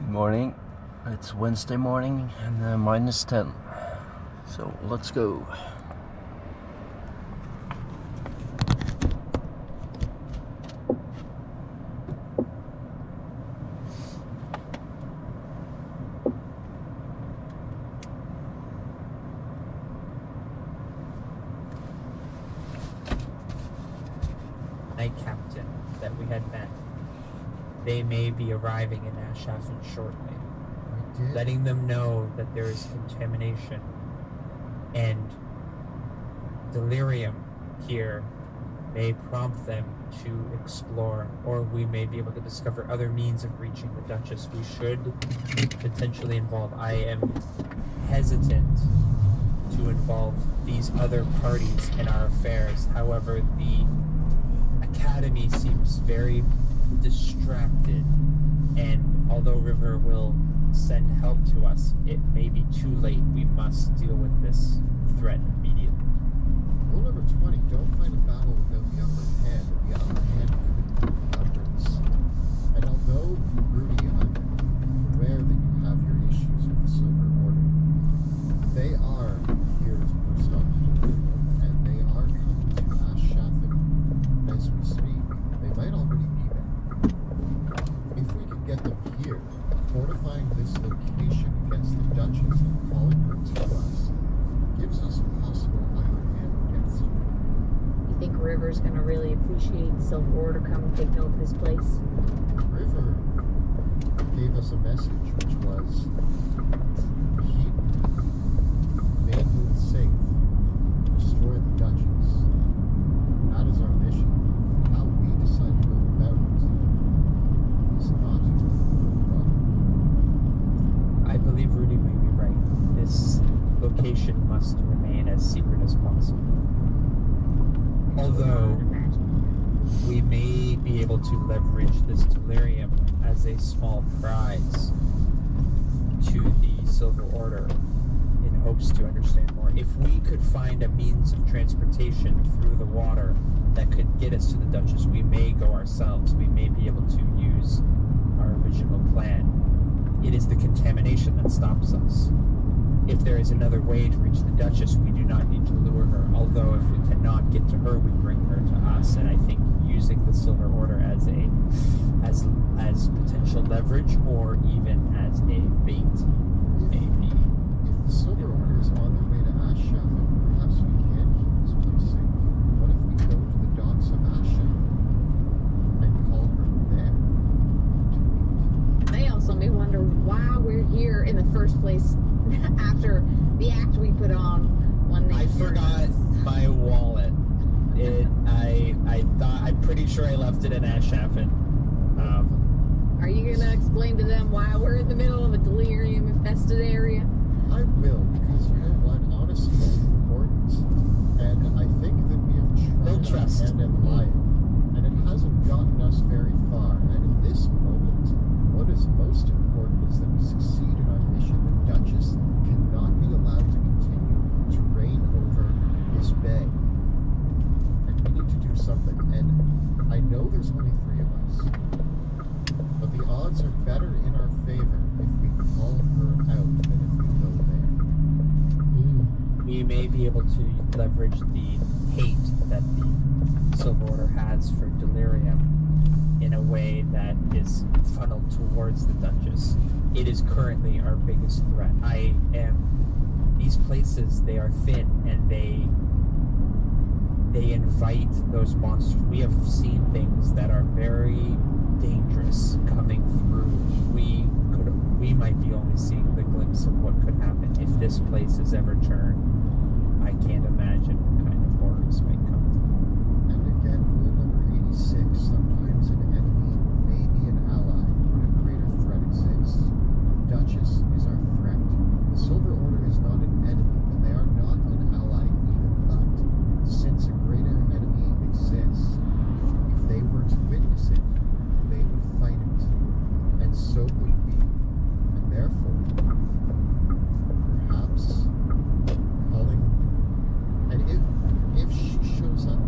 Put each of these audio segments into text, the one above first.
Morning. It's Wednesday morning and -10. So let's go. Night captain that we had met. They may be arriving in Ashafen shortly, letting them know that there is contamination and delirium here may prompt them to explore, or we may be able to discover other means of reaching the Duchess. We should potentially involve. I am hesitant to involve these other parties in our affairs. However, the Academy seems very distracted, and although River will send help to us, it may be too late. We must deal with this threat immediately. Rule number 20, don't fight a battle without the upper hand. The upper hand could be numbers. And although, Rudy, I'm aware that you have your issues with the Silver Order, they are here to push on and they are coming to Ashafen as we speak. They might already be there. If we could get them here, fortifying this location against the Duchess and calling her to us gives us a possible upper hand against her. You think River's gonna really appreciate the Silver Order coming take note of his place? River gave us a message which was keep Mainwood safe, destroy the Duchess. That is our mission. How we decide to go about it is not your problem. I believe Rudy may be right. This location must remain as secret as possible. Although we may be able to leverage this delirium as a small prize to the Silver Order in hopes to understand more. If we could find a means of transportation through the water that could get us to the Duchess, we may go ourselves. We may be able to use our original plan. It is the contamination that stops us. If there is another way to reach the Duchess, we do not need to lure her. Although if we cannot get to her, we bring her to us. And I think using the Silver Order as potential leverage, or even as a bait, maybe. If the Silver Order is on their way to Ashafen, perhaps we can keep this place safe. What if we go to the docks of Ashafen and call her there to meet? They also may wonder why we're here in the first place after the act we put on when they. I forgot my wallet. I'm pretty sure I left it in Ashafen. Are you gonna explain to them why we're in the middle of a delirium-infested area? I will, because you know what? Honesty is important, and I think that we have Build tried trust. and am lying, and it hasn't gotten us very far. And in this moment, what is most important is that we succeed in our mission. The Duchess cannot be allowed to continue to reign over this bay, and we need to do something. And I know there's only 3 of us, but the odds are better in our favor if we call her out than if we go there. We may be able to leverage the hate that the Silver Order has for delirium in a way that is funneled towards the Duchess. It is currently our biggest threat. These places, they are thin, and they invite those monsters. We have seen things that are very dangerous coming through. We might be only seeing the glimpse of what could happen if this place is ever turned. I can't imagine what kind of horrors might come through. And again, rule number 86, sometimes an enemy may be an ally when a greater threat exists. Duchess is our threat. The Silver Order is not an enemy, and they are not an ally either, but since a greater enemy exists, if they were to witness it, they would fight it, and so would we. And therefore, perhaps calling, and if she shows up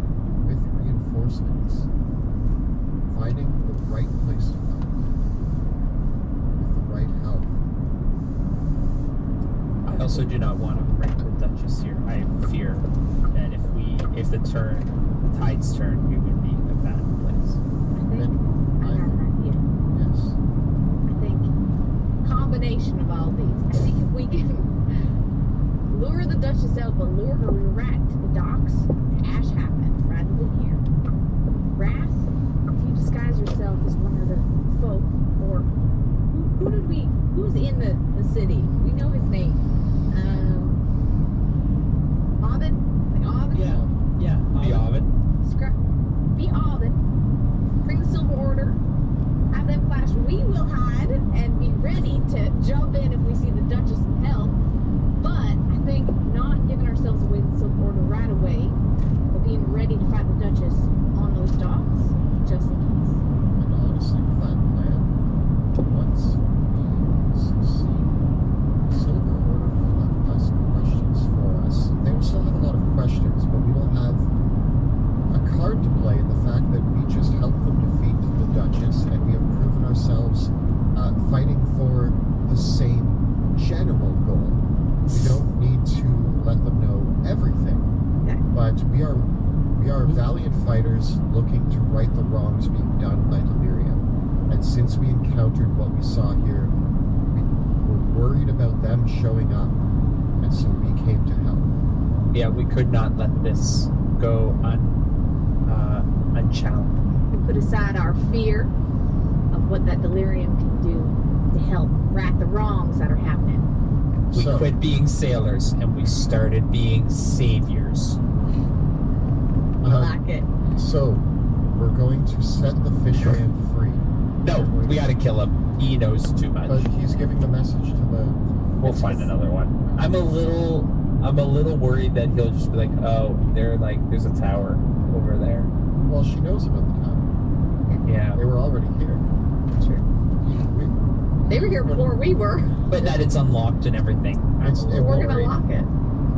also do not want to break the Duchess here. I fear that if the tides turn, we would be in a bad place. I have an idea. Yes. I think combination of all these. I think if we can lure the Duchess out, but lure her right to the docks, to Ash Happen, rather than here. Wrath, if you disguise yourself as one of the folk, or who's in the city? We know his name. Ovid? Like Ovid? Yeah. Be Ovid. Be Ovid. Bring the Silver Order. Have them flash. We will hide and be ready to jump in if we see the Duchess and help. But I think not giving ourselves away to the Silver Order right away, but being ready to fight the Duchess on those docks, just in case. And honestly, with that plan, once we succeed, the Silver Order will have less questions for us. They will still have a lot of questions, but we will have a card to play in the fact that we just helped them defeat the Duchess, and we have proven ourselves fighting for the same general goal. We don't need to let them know everything, Okay. but we are valiant fighters looking to right the wrongs being done by Delirium. And since we encountered what we saw here, we were worried about them showing up, and so we came to help. Yeah, we could not let this go unchallenged. We put aside our fear of what that Delirium can do to help right the wrongs that are happening. We So- quit being sailors and we started being saviors. I like it. So, we're going to set the fisherman free. No, we gotta kill him. He knows too much. But he's giving the message to the... We'll find another one. I'm a little worried that he'll just be like, oh, there's a tower over there. Well, she knows about the tower. Yeah. They were already here. They were here before we were. But that it's unlocked and everything. I'm a It's- little We're gonna worried. lock it.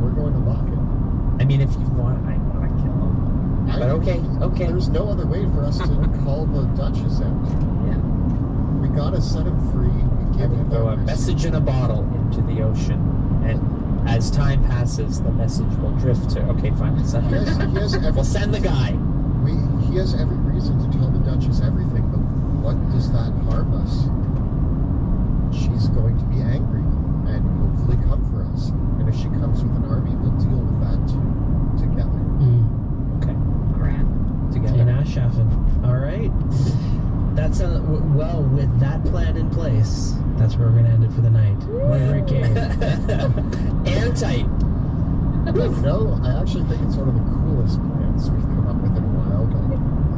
We're going to lock it. I mean, if you want, I want to kill him. But okay. There's no other way for us to call the Duchess out. Yeah. We gotta set him free. We give him Throw our a message in a bottle into the ocean, and as time passes, the message will drift to. Okay, fine. We'll send, He has every, we'll send the guy. he has every reason to tell the Duchess everything, but what does that harm us? She's going to be angry and hopefully come for us. And if she comes with an army, we'll deal with that together. Okay, Alright. together. In Ashafen. All right. That's well, with that plan in place, that's where we're gonna end it for the night. What a great game. Airtight. No, I actually think it's one of the coolest plans we've come up with in a while.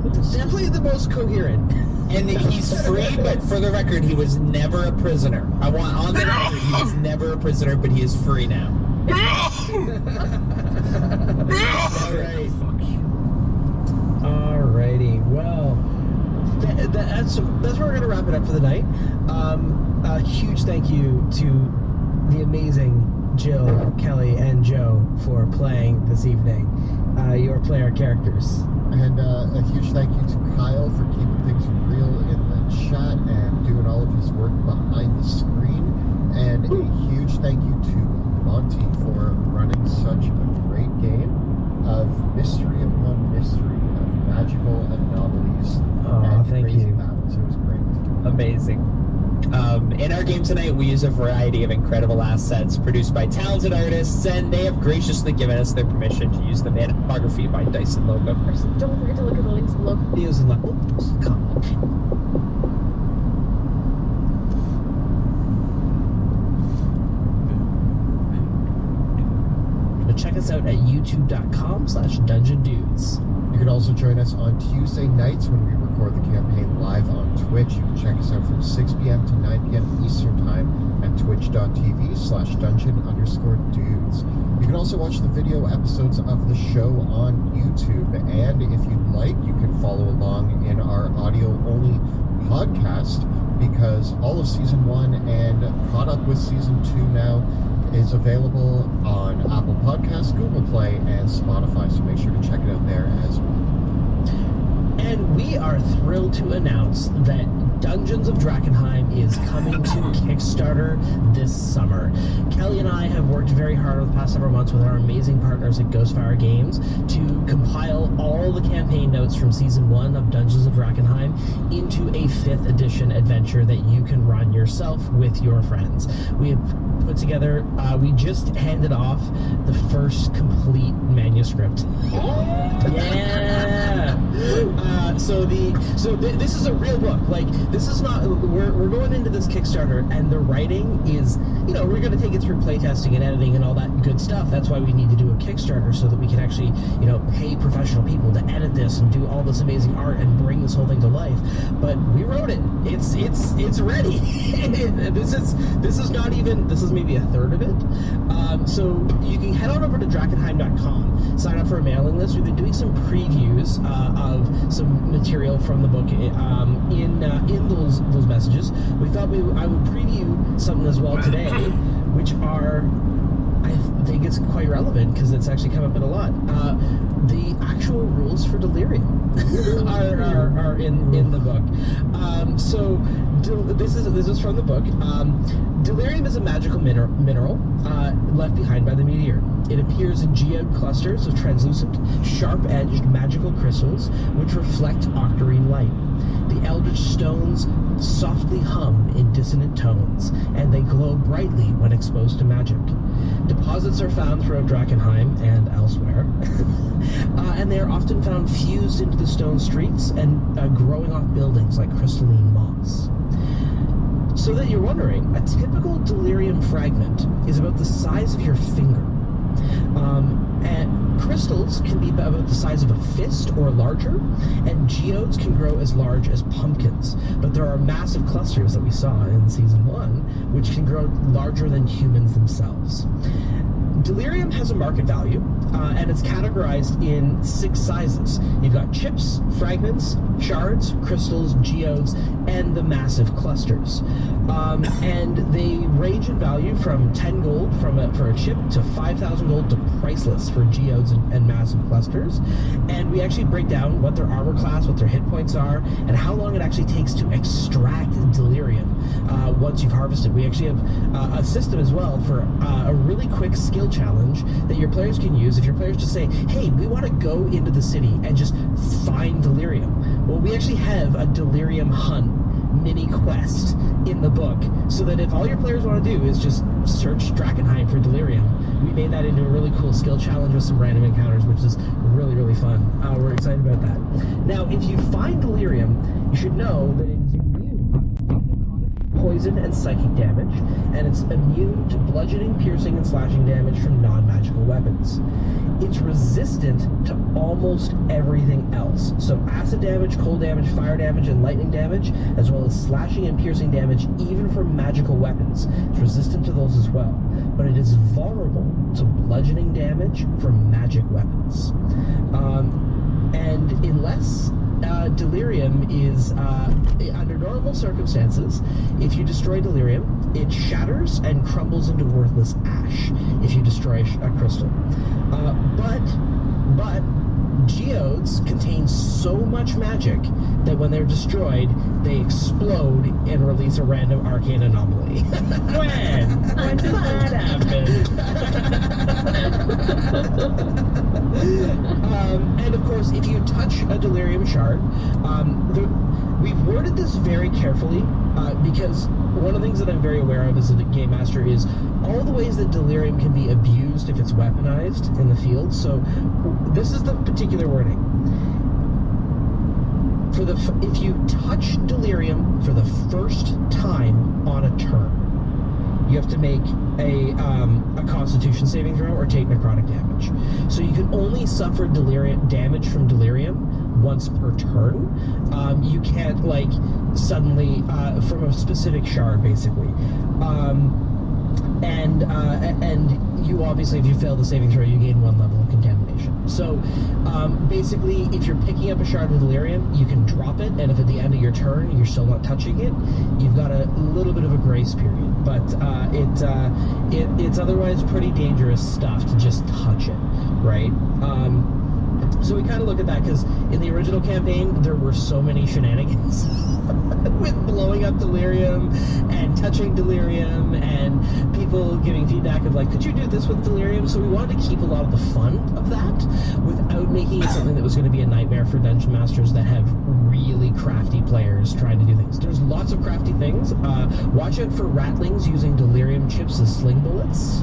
But Definitely the most coherent. And he's free, but for the record, he was never a prisoner. I want on the record, he was never a prisoner, but he is free now. Alrighty. Well, that's where we're gonna wrap it up for the night. A huge thank you to the amazing Jill, Kelly, and Joe for playing this evening. Your player characters. And a huge thank you to Kyle for keeping things real in the chat and doing all of his work behind the screen. And a huge thank you to Monty for running such a great game of mystery upon mystery, of magical anomalies, and Thank crazy you. battles. It was great. Amazing. In our game tonight, we use a variety of incredible assets produced by talented artists, and they have graciously given us their permission to use them in Topography by Dyson Logo. Don't forget to look at the links below. Videos and check us out at youtube.com/dungeondudes. You can also join us on Tuesday nights when we record the campaign live on Twitch. You can check us out from 6 p.m. to 9 p.m. Eastern Time at twitch.tv/dungeon_dudes. You can also watch the video episodes of the show on YouTube. And if you'd like, you can follow along in our audio-only podcast, because all of Season 1 and caught up with Season 2 now is available on Apple Podcasts, Google Play, and Spotify, so make sure to check it out there as well. And we are thrilled to announce that Dungeons of Drakkenheim is coming to Kickstarter this summer. Kelly and I have worked very hard over the past several months with our amazing partners at Ghostfire Games to compile all the campaign notes from Season 1 of Dungeons of Drakkenheim into a 5th edition adventure that you can run yourself with your friends. We have put together, we just handed off the first complete manuscript. Yeah! This is a real book. Like, this is not, we're going into this Kickstarter, and the writing is, you know, we're going to take it through playtesting and editing and all that good stuff. That's why we need to do a Kickstarter, so that we can actually, you know, pay professional people to edit this and do all this amazing art and bring this whole thing to life. But we wrote it. It's ready. This is not even, this is maybe a third of it. So you can head on over to Drakkenheim.com, sign up for a mailing list. We've been doing some previews of some material from the book in those messages. We thought I would preview something as well today, which are, I think it's quite relevant because it's actually come up in a lot. The actual rules for Delirium are in the book. So this is from the book. Delirium is a magical mineral left behind by the meteor. It appears in geode clusters of translucent, sharp-edged magical crystals which reflect octarine light. The eldritch stones softly hum in dissonant tones, and they glow brightly when exposed to magic. Deposits are found throughout Drakkenheim and elsewhere, and they are often found fused into the stone streets and growing off buildings like crystalline moss. So that you're wondering, a typical delirium fragment is about the size of your finger. And crystals can be about the size of a fist or larger, and geodes can grow as large as pumpkins. But there are massive clusters that we saw in Season 1, which can grow larger than humans themselves. Delirium has a market value, and it's categorized in 6 sizes. You've got chips, fragments, shards, crystals, geodes, and the massive clusters. And they range in value from 10 gold for a chip to 5,000 gold to priceless for geodes and massive clusters. And we actually break down what their armor class, what their hit points are, and how long it actually takes to extract delirium once you've harvested. We actually have a system as well for a really quick skill challenge that your players can use if your players just say, hey, we want to go into the city and just find delirium. Well, we actually have a delirium hunt mini quest in the book, so that if all your players want to do is just search Drakkenheim for delirium, we made that into a really cool skill challenge with some random encounters, which is really, really fun. We're excited about that. Now, if you find delirium, you should know that it's immune to poison and psychic damage, and it's immune to bludgeoning, piercing, and slashing damage from non-magical weapons. It's resistant to almost everything else. So acid damage, cold damage, fire damage, and lightning damage, as well as slashing and piercing damage, even from magical weapons. It's resistant to those as well. But it is vulnerable to bludgeoning damage from magic weapons. And unless delirium is, under normal circumstances, if you destroy delirium, it shatters and crumbles into worthless ash if you destroy a crystal. But geodes contain so much magic that when they're destroyed, they explode and release a random arcane anomaly. When does that happen? And of course, if you touch a delirium shard, we've worded this very carefully because one of the things that I'm very aware of as a game master is all the ways that delirium can be abused if it's weaponized in the field. So this is the particular wording. If you touch delirium for the first time on a turn, you have to make a Constitution saving throw or take necrotic damage. So you can only suffer damage from delirium once per turn. You can't suddenly from a specific shard, basically. And you obviously, if you fail the saving throw, you gain 1 level of contamination. So basically, if you're picking up a shard with delirium, you can drop it, and if at the end of your turn you're still not touching it, you've got a little bit of a grace period. But it's otherwise pretty dangerous stuff to just touch it, right? So we kind of look at that because in the original campaign there were so many shenanigans with blowing up delirium and touching delirium and people giving feedback of like, could you do this with delirium? So we wanted to keep a lot of the fun of that without making it something that was going to be a nightmare for dungeon masters that have really crafty players trying to do things. There's lots of crafty things. Watch out for ratlings using delirium chips as sling bullets.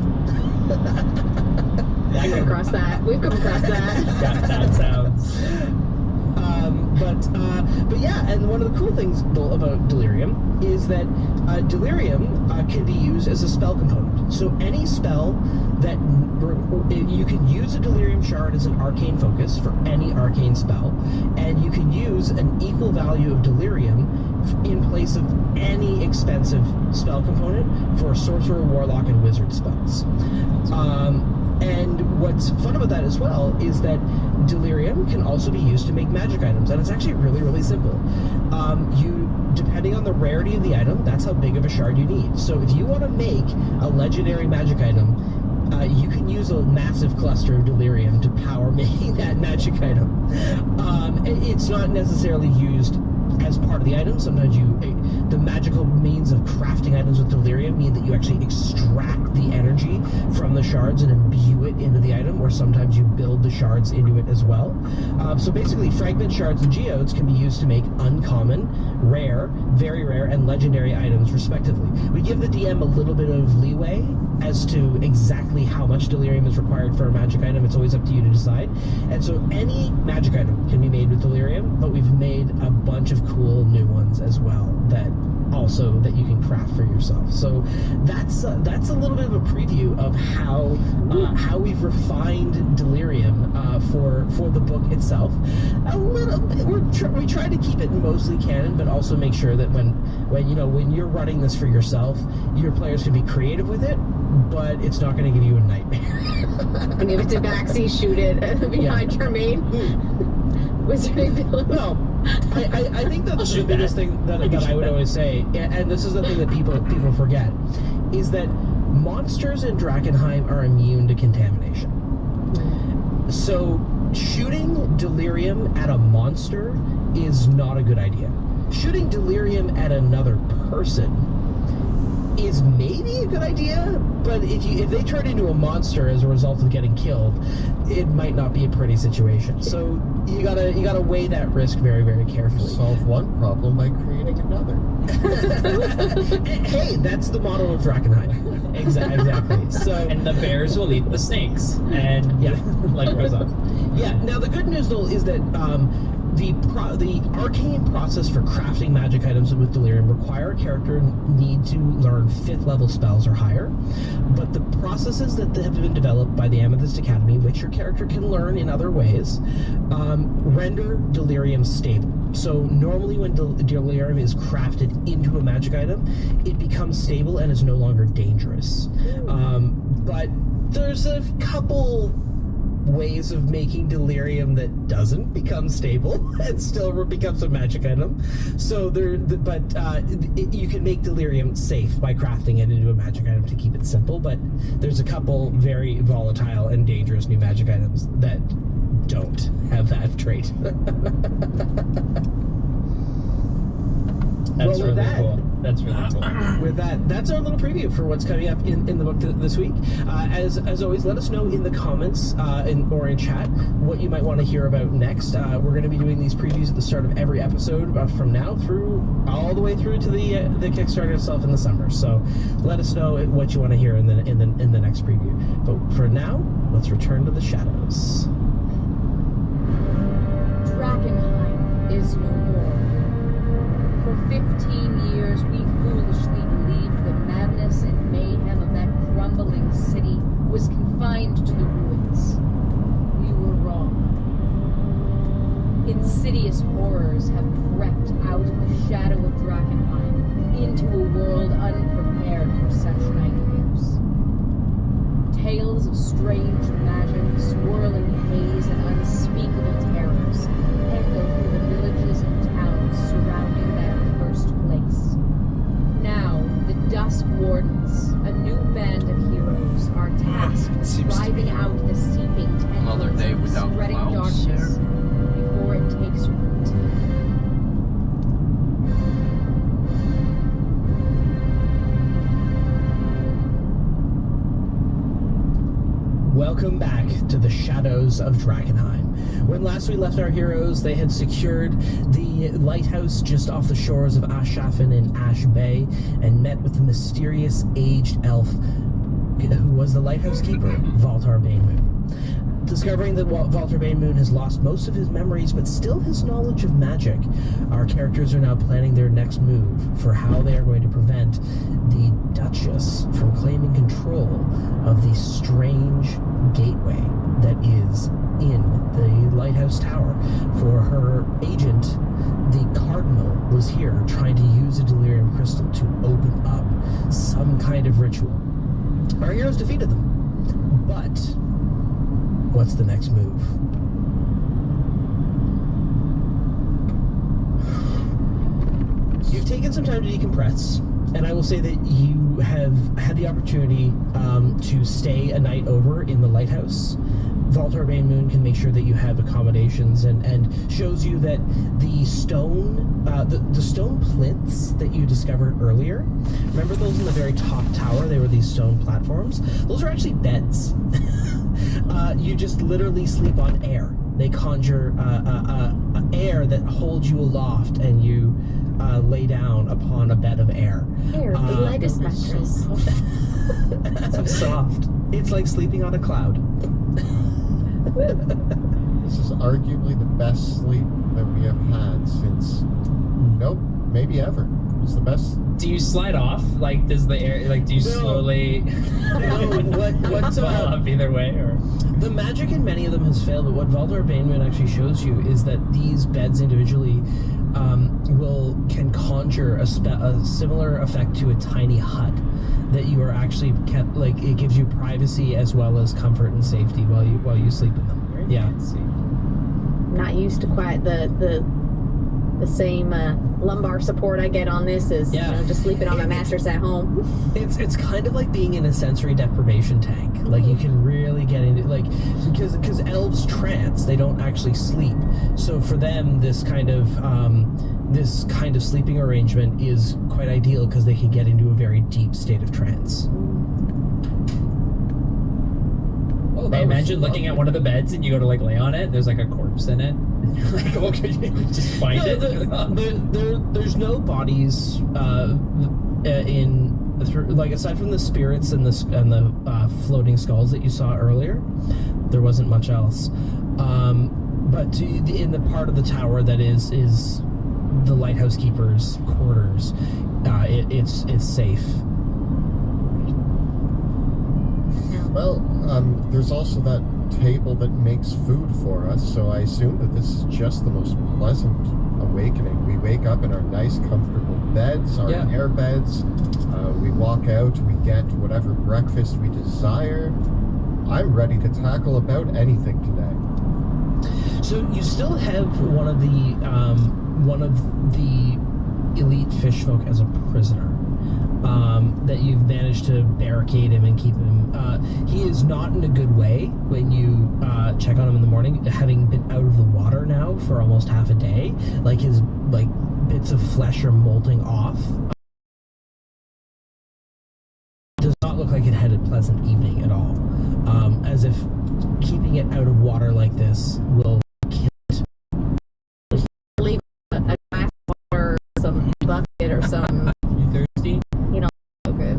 We've come across that. That sounds. But yeah, and one of the cool things about delirium is that delirium can be used as a spell component. So any spell that you can use a delirium shard as an arcane focus for any arcane spell, and you can use an equal value of delirium in place of any expensive spell component for sorcerer, warlock, and wizard spells. And what's fun about that as well is that delirium can also be used to make magic items, and it's actually really, really simple. Depending on the rarity of the item, that's how big of a shard you need. So if you want to make a legendary magic item, you can use a massive cluster of delirium to power making that magic item. It's not necessarily used as part of the item. Sometimes the magical means of crafting items with delirium mean that you actually extract the energy from the shards and imbue it into the item, or sometimes you build the shards into it as well. So basically, fragment shards and geodes can be used to make uncommon, rare, very rare, and legendary items respectively. We give the DM a little bit of leeway as to exactly how much delirium is required for a magic item. It's always up to you to decide. And so any magic item can be made with delirium, but we've made a bunch of cool new ones as well that you can craft for yourself. So that's a little bit of a preview of how we've refined delirium for the book itself. A little bit, we try to keep it mostly canon, but also make sure that when you're running this for yourself, your players can be creative with it, but it's not going to give you a nightmare. And give it to Baxi, shoot it behind your main wizarding village. Well, I think that the biggest thing that I would always say, and this is the thing that people forget, is that monsters in Drakenheim are immune to contamination. So shooting delirium at a monster is not a good idea. Shooting delirium at another person is maybe a good idea, but if they turn into a monster as a result of getting killed, it might not be a pretty situation. So you gotta weigh that risk very, very carefully. Solve one problem by creating another. Hey, that's the motto of Drakenheim. Exactly. So, and the bears will eat the snakes, and yeah, life goes on. Yeah. Now the good news though is that the arcane process for crafting magic items with delirium require a character need to learn 5th level spells or higher, but the processes that have been developed by the Amethyst Academy, which your character can learn in other ways, render delirium stable. So normally when delirium is crafted into a magic item, it becomes stable and is no longer dangerous. But there's a couple ways of making delirium that doesn't become stable and still becomes a magic item. So you can make delirium safe by crafting it into a magic item to keep it simple, but there's a couple very volatile and dangerous new magic items that don't have that trait. That's really cool. That's really cool. With that, that's our little preview for what's coming up in the book this week. As always, let us know in the comments or in chat what you might want to hear about next. We're going to be doing these previews at the start of every episode from now all the way through to the Kickstarter itself in the summer. So let us know what you want to hear in the next preview. But for now, let's return to the shadows. Drakenheim is no more. For 15 years, we foolishly believed the madness and mayhem of that crumbling city was confined to the ruins. We were wrong. Insidious horrors have crept out of the shadow of Drakenheim into a world unprepared for such nightmares. Tales of strange magic, swirling haze, and unspeakable terrors echo through the villages and towns surrounding that cursed place. Now, the Dusk Wardens, a new band of heroes, are tasked with driving out the seeping Another tendrils day of the without spreading clouds darkness here. before it takes root. Welcome back to the shadows of Drakenheim. When last we left our heroes, they had secured the lighthouse just off the shores of Ashafen in Ash Bay and met with the mysterious aged elf who was the lighthouse keeper, Valtar Banemoon. Discovering that Valtar Banemoon has lost most of his memories but still his knowledge of magic, our characters are now planning their next move for how they are going to prevent the Duchess from claiming control of the strange gateway that is in the lighthouse tower. For her agent, the Cardinal, was here trying to use a delirium crystal to open up some kind of ritual. Our heroes defeated them, but what's the next move? You've taken some time to decompress, and I will say that you have had the opportunity to stay a night over in the lighthouse. Valtar Banemoon can make sure that you have accommodations and shows you that the stone the stone plinths that you discovered earlier, remember those in the very top tower? They were these stone platforms. Those are actually beds. You just literally sleep on air. They conjure air that holds you aloft, and you lay down upon a bed of air. Here, the latest mattress. So soft. It's like sleeping on a cloud. This is arguably the best sleep that we have had since, nope, maybe ever. It's the best. Do you slide off? Like, does the air, like, do you slowly What's fall off either way? Or the magic in many of them has failed, but what Valtar Banemoon actually shows you is that these beds individually can conjure a similar effect to a tiny hut. That you are actually kept, like, it gives you privacy as well as comfort and safety while you sleep in them. Very fancy. Not used to quite the same lumbar support I get on this as just sleeping on my mattress at home. It's kind of like being in a sensory deprivation tank. Like, you can really get into, like, because elves trance, they don't actually sleep. So for them, this kind of sleeping arrangement is quite ideal because they can get into a very deep state of trance. I imagine looking at one of the beds and you go to, like, lay on it, there's like a corpse in it. Like, well, could you just find it? There's no bodies like, aside from the spirits and the floating skulls that you saw earlier. There wasn't much else. But in the part of the tower that is the lighthouse keeper's quarters, it's safe. Well, there's also that table that makes food for us, so I assume that this is just the most pleasant awakening. We wake up in our nice, comfortable beds, our air beds. We walk out, we get whatever breakfast we desire. I'm ready to tackle about anything today. So you still have one of the elite fish folk as a prisoner. That you've managed to barricade him and keep him. He is not in a good way when you check on him in the morning, having been out of the water now for almost half a day. Like, his bits of flesh are molting off. Does not look like it had a pleasant evening at all. As if keeping it out of water like this will kill it. Leave a glass of water, some bucket or something. You thirsty? Okay.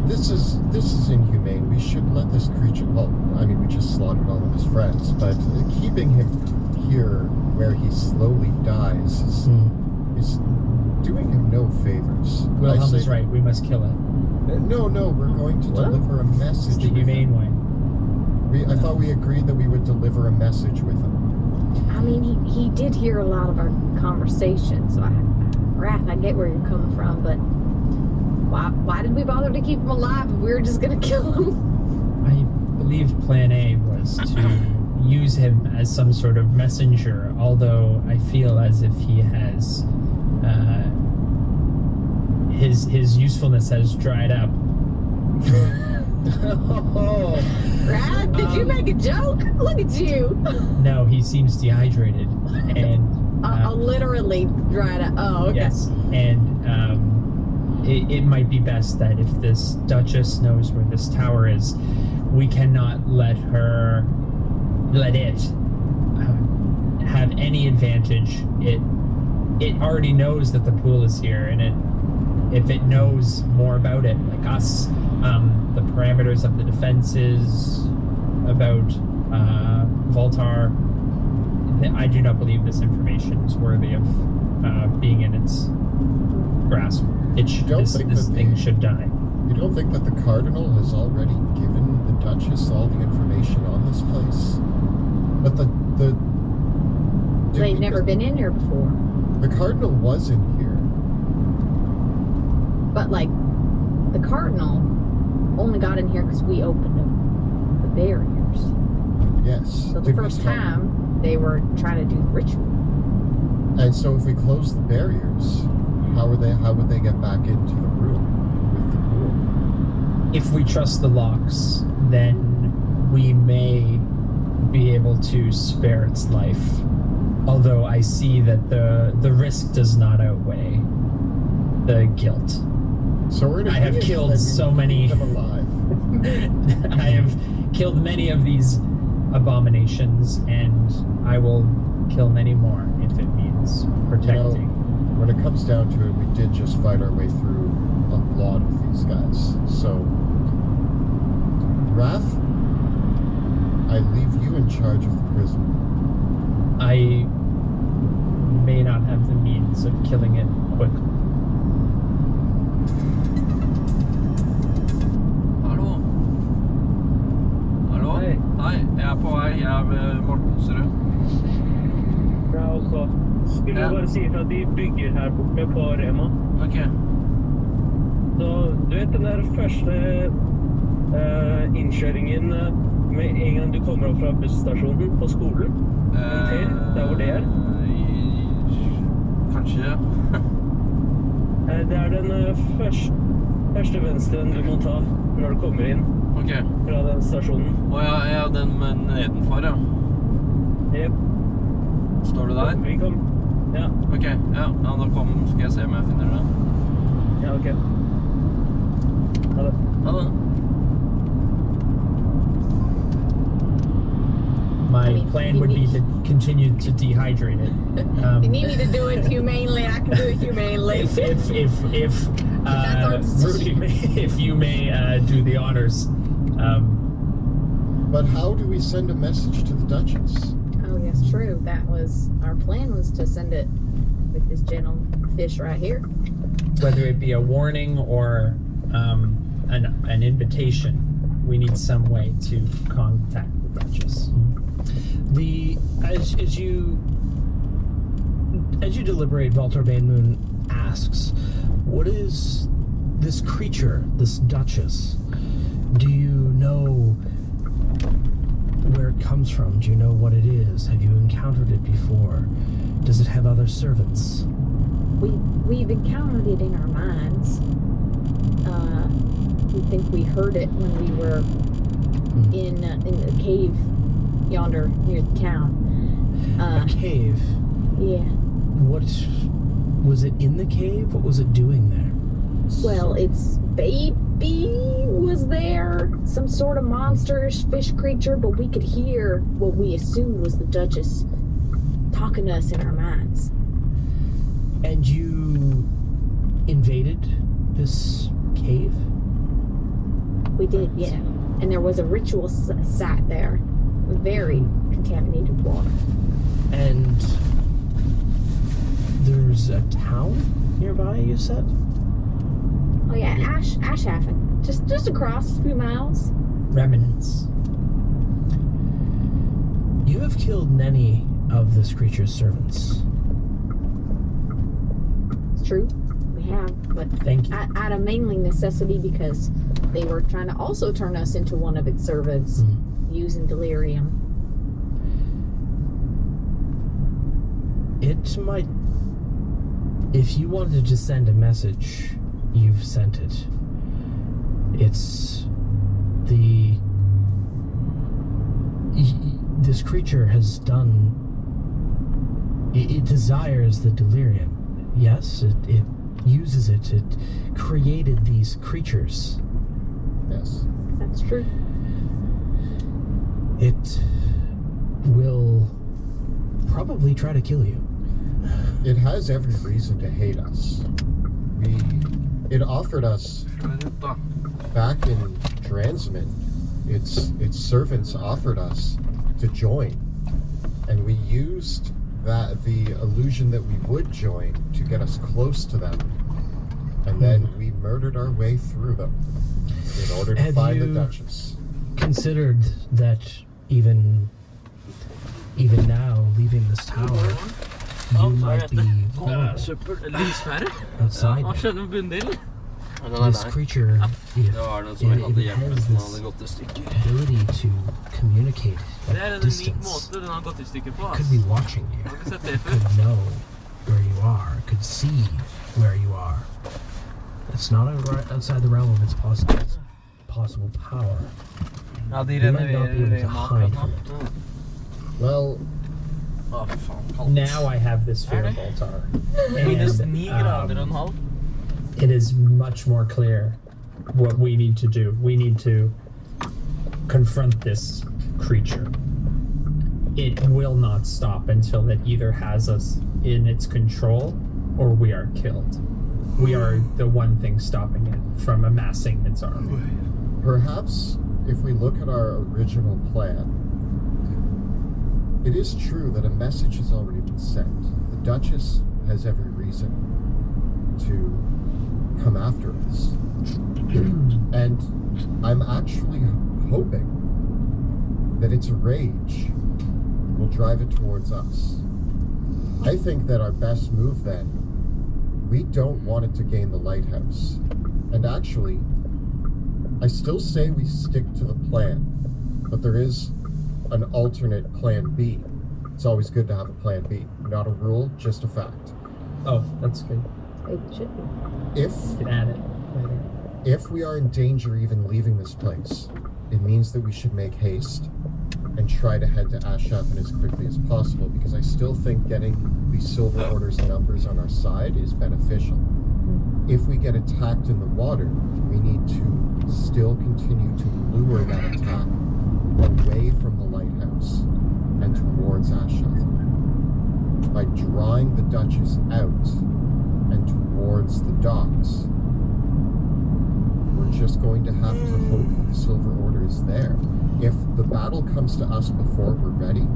This is inhumane. We should let this creature, well, I mean, we just slaughtered all of his friends, but keeping him here where he slowly dies is doing him no favors. Wilhelm is right, we must kill it. No, we're going to deliver a message. It's the humane way. I thought we agreed that we would deliver a message with him. I mean, he did hear a lot of our conversation, so Wrath, I get where you're coming from, but why did we bother to keep him alive if we were just gonna kill him? I believe Plan A was to use him as some sort of messenger, although I feel as if he has his usefulness has dried up. Wrath, did you make a joke? Look at you. No, he seems dehydrated and literally dried up. Oh, okay. yes, and it might be best that if this Duchess knows where this tower is, we cannot let it have any advantage. It already knows that the pool is here, and if it knows more about it, like us, the parameters of the defenses, about Voltar, I do not believe this information is worthy of being in its grasp. This thing should die. You don't think that the Cardinal has already given the Duchess all the information on this place? But They've never been in here before. The Cardinal was in here. But, like, the Cardinal only got in here because we opened the barriers. Yes. So the first time, they were trying to do the ritual. And so if we close the barriers, how would they get back into the room with the pool? If we trust the locks, then we may be able to spare its life. Although I see that the risk does not outweigh the guilt. So we're I have killed so many. Them alive. I have killed many of these abominations, and I will kill many more if it means protecting. When it comes down to it, we did just fight our way through a lot of these guys. So, Wrath, I leave you in charge of the prison. I may not have the means of killing it quickly. Hallo? Hallo? Hei. Hei, jeg er på vei. Jeg er ved Mortensrud. Jeg også. Skulle Ja. bare si at de bygger her borte på Rema. Ok. Så du vet den der første innkjøringen med en gang du kommer opp fra busstasjonen på skolen? Til der hvor det er? Kanskje, ja. Det er den første venstren du må ta når du kommer inn Ok. fra den stasjonen. Ja, den nedenfor, ja. Jep. Står du der? Vi kan... Ja. Ok, ja, da skal jeg se om jeg finner det. Ja, ok. Ha det. Ha det. My plan would be to continue to dehydrate it. If you need me to do it humanely, I can do it humanely. If Rudy if you may do the honors. But how do we send a message to the Duchess? Oh, yes, true. That was our plan, was to send it with this gentle fish right here. Whether it be a warning or an invitation, we need some way to contact the Duchess. As you deliberate, Voltar Banemoon asks, "What is this creature, this Duchess? Do you know where it comes from? Do you know what it is? Have you encountered it before? Does it have other servants?" We've encountered it in our minds. We think we heard it when we were in the cave yonder near the town. A cave? Yeah. What was it in the cave? What was it doing there? Well, its baby was there, some sort of monster-ish fish creature, but we could hear what we assumed was the Duchess talking to us in our minds. And you invaded this cave? We did, yeah. And there was a ritual site there with very contaminated water. And there's a town nearby, you said? Oh yeah, Ashhaven. Just across a few miles. Remnants. You have killed many of this creature's servants. It's true. We have, but Thank you. out of mainly necessity, because they were trying to also turn us into one of its servants using delirium. It might... If you wanted to send a message, you've sent it. It's the... This creature has done... It desires the delirium. Yes, it uses was. It created these creatures. Yes. That's true. It will probably try to kill you. It has every reason to hate us. It offered us back in Dransman. Its servants offered us to join, and we used the illusion that we would join to get us close to them, and then we murdered our way through them in order to Have find the you Duchess. Considered that even now, leaving this tower, you might be vulnerable outside. This creature, it has this ability to communicate at distance. It could be watching you. It could know where you are. It could see where you are. It's not outside the realm of its possible power. You might not be able to hide from it. Well, Now I have this fear, Baltar. And, it is much more clear what we need to do. We need to confront this creature. It will not stop until it either has us in its control or we are killed. We are the one thing stopping it from amassing its army. perhaps if we look at our original plan, it is true that a message has already been sent. The Duchess has every reason to come after us. And I'm actually hoping that its rage will drive it towards us. I think that our best move then, we don't want it to gain the lighthouse. And actually, I still say we stick to the plan, but there is an alternate plan B. It's always good to have a plan B. Not a rule, just a fact. Oh, that's good. It should be. If You can add it later. If we are in danger even leaving this place, it means that we should make haste and try to head to Ashafen as quickly as possible, because I still think getting the Silver Order's numbers on our side is beneficial. If we get attacked in the water, we need to still continue to lure that attack away from the lighthouse and towards Ashafen. By drawing the Duchess out and towards the docks, we're just going to have to hope that the Silver Order is there. If the battle comes to us before we're ready,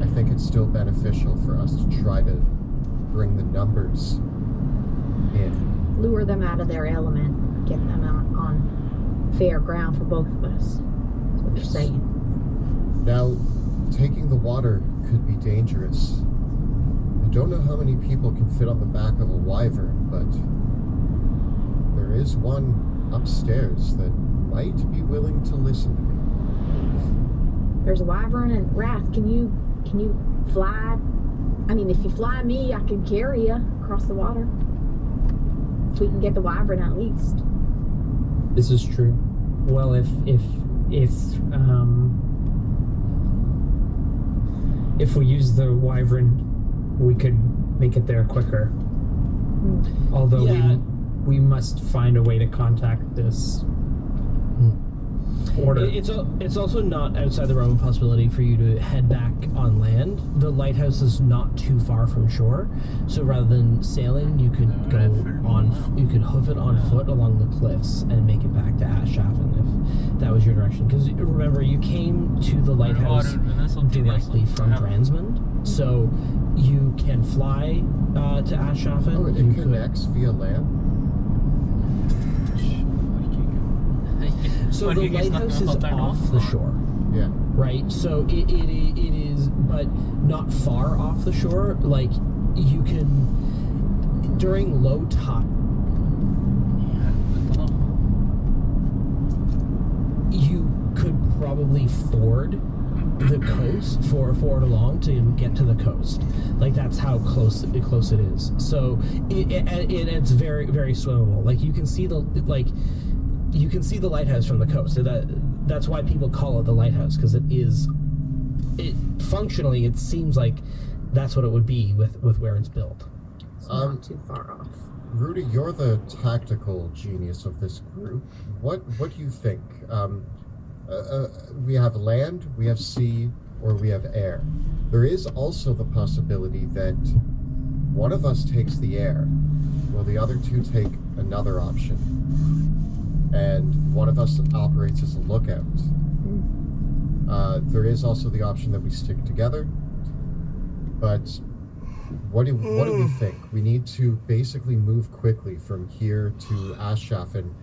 I think it's still beneficial for us to try to bring the numbers in. Lure them out of their element. Get them out on fair ground for both of us. That's what you're saying. Now, taking the water could be dangerous. I don't know how many people can fit on the back of a wyvern, but there is one upstairs that might be willing to listen to me. There's a wyvern and Wrath. Can you fly? I mean, if you fly me, I can carry you across the water. So we can get the wyvern at least. This is true. Well, if we use the wyvern, we could make it there quicker. Although we must find a way to contact this order. It's also not outside the realm of possibility for you to head back on land. The lighthouse is not too far from shore, so rather than sailing, you could you could hoof it on foot along the cliffs and make it back to Ashafen if that was your direction. Because remember, you came to the lighthouse directly from Dransman, so you can fly to Ashafen. Oh, it connects via land? So the lighthouse is off the shore. Yeah. Right? So it is, but not far off the shore. Like, you can, during low tide, you could probably ford the coast, forward along to get to the coast. Like, that's how close it is. So it's very, very swimmable. Like, you can see the lighthouse from the coast. So that's why people call it the lighthouse, because functionally it seems like that's what it would be with where it's built. It's not too far off. Rudy, you're the tactical genius of this group. What do you think? We have land, we have sea, or we have air. There is also the possibility that one of us takes the air, while the other two take another option. And one of us operates as a lookout. There is also the option that we stick together. But what do we think? We need to basically move quickly from here to Aschaffen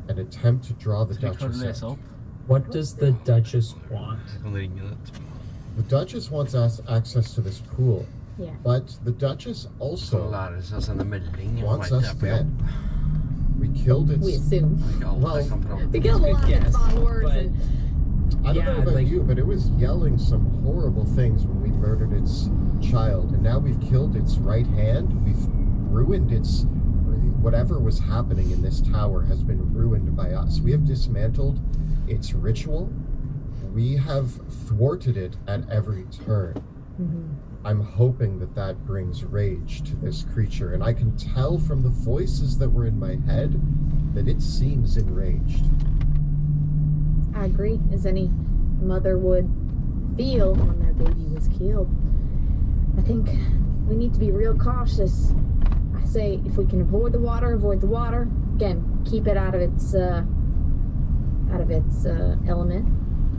and attempt to draw the Duchess out. What does the Duchess want? The Duchess wants us access to this pool. Yeah. But the Duchess also wants us Wants dead. We killed its... We assume. Well, We killed a lot of its followers. but And I don't know about you, but it was yelling some horrible things when we murdered its child. And now we've killed its right hand. We've ruined its... Whatever was happening in this tower has been ruined by us. We have dismantled its ritual. We have thwarted it at every turn. I'm hoping that that brings rage to this creature. And I can tell from the voices that were in my head that it seems enraged. I agree, as any mother would feel when their baby was killed. I think we need to be real cautious. I say if we can avoid the water, avoid the water. Again, keep it out of its element.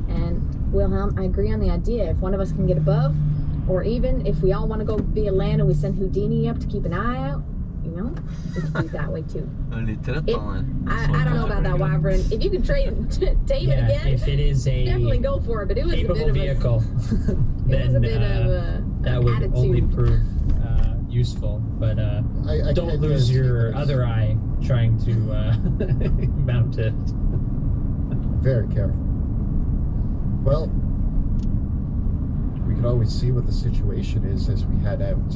And Wilhelm, I agree on the idea. If one of us can get above, or even if we all want to go be a land and we send Houdini up to keep an eye out, you know, we can do it that way too. I don't know about that wyvern. If you could tame it again, if it is a definitely go for it. But it was a capable bit of vehicle, it was a bit of a that would attitude. only prove useful. But I don't can't lose guarantee your this. other eye trying to mount it. Very careful. Well, we can always see what the situation is as we head out.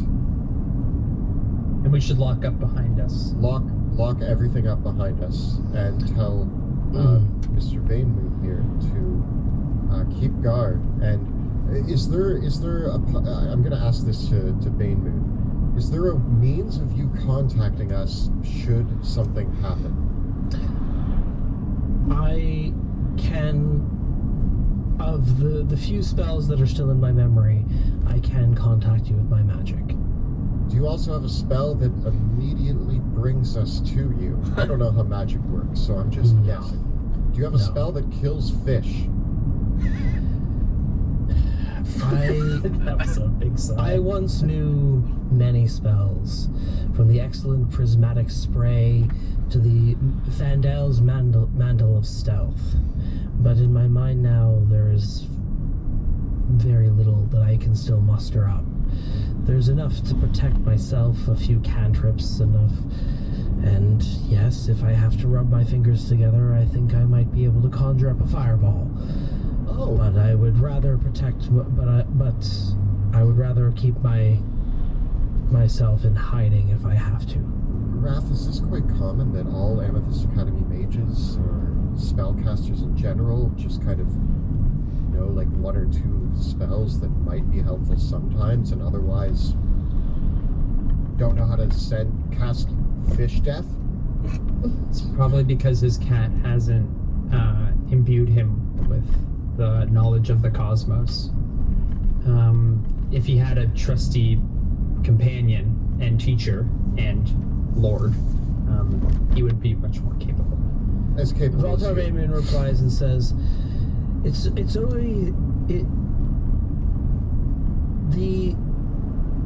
And we should lock up behind us. Lock everything up behind us and tell Mr. Bainmoon here to keep guard. And is there a... I'm going to ask this to Bainmoon. Is there a means of you contacting us should something happen? I can... Of the few spells that are still in my memory, I can contact you with my magic. Do you also have a spell that immediately brings us to you? I don't know how magic works, so I'm just guessing. Do you have a spell that kills fish? That was a big sigh. I once knew many spells, from the excellent prismatic spray to the Fandel's mantle of stealth. But in my mind now, there is very little that I can still muster up. There's enough to protect myself, a few cantrips, and yes, if I have to rub my fingers together, I think I might be able to conjure up a fireball. Oh. But I would rather protect, but I would rather keep myself in hiding if I have to. Raph, is this quite common that all Amethyst Academy mages or spellcasters in general just kind of know like one or two spells that might be helpful sometimes and otherwise don't know how to cast fish death? It's probably because his cat hasn't imbued him with the knowledge of the cosmos. If he had a trusty companion and teacher and lord, he would be much more capable. As capable as Valtar you. Bainmoon replies and says,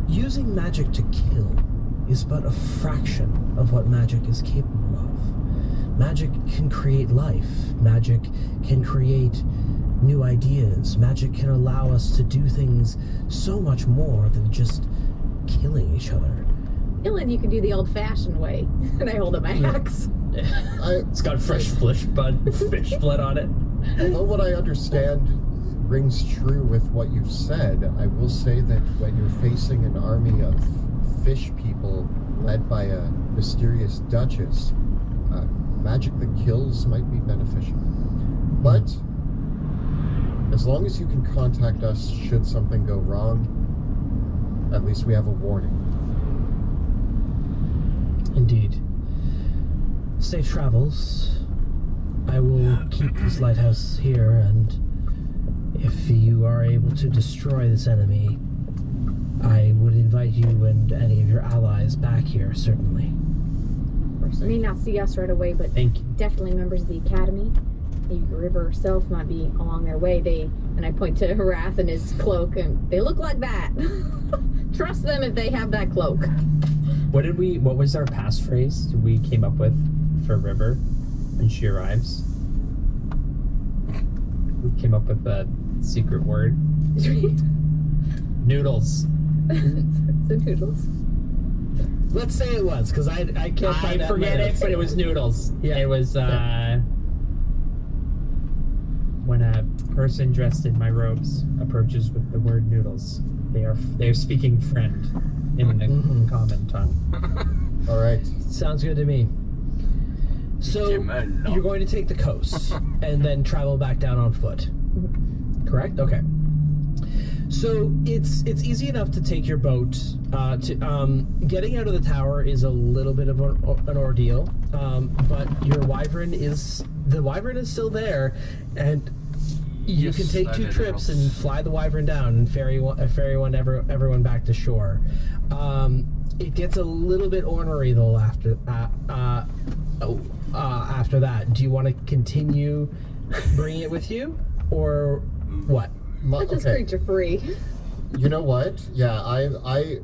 using magic to kill is but a fraction of what magic is capable of. Magic can create life. Magic can create new ideas. Magic can allow us to do things so much more than just killing each other. Killing you can do the old-fashioned way. And I hold up my axe. It's got fresh fish blood on it. Although what I understand rings true with what you've said, I will say that when you're facing an army of fish people led by a mysterious duchess, magic that kills might be beneficial. But as long as you can contact us should something go wrong, at least we have a warning. Indeed. Safe travels. I will keep this lighthouse here, and if you are able to destroy this enemy, I would invite you and any of your allies back here, certainly. They may not see us right away, but Thank you. definitely members of the Academy. The River herself might be along their way. And I point to Wrath and his cloak, and they look like that. Trust them if they have that cloak. What was our passphrase we came up with for River when she arrives? We came up with a secret word. Noodles. The noodles. Let's say it was, because I can't find I forget it, but it was noodles. Yeah. It was when a person dressed in my robes approaches with the word noodles, they're speaking friend in the common tongue. All right. Sounds good to me. So you're going to take the coast and then travel back down on foot. Correct? Okay. So it's easy enough to take your boat. Getting out of the tower is a little bit of an ordeal, but your wyvern is still there, and you Yes, can take I 2 did trips it. and fly the wyvern down and ferry everyone back to shore. It gets a little bit ornery though after that. Do you want to continue bringing it with you, or what? Let this creature free. You know what? Yeah, I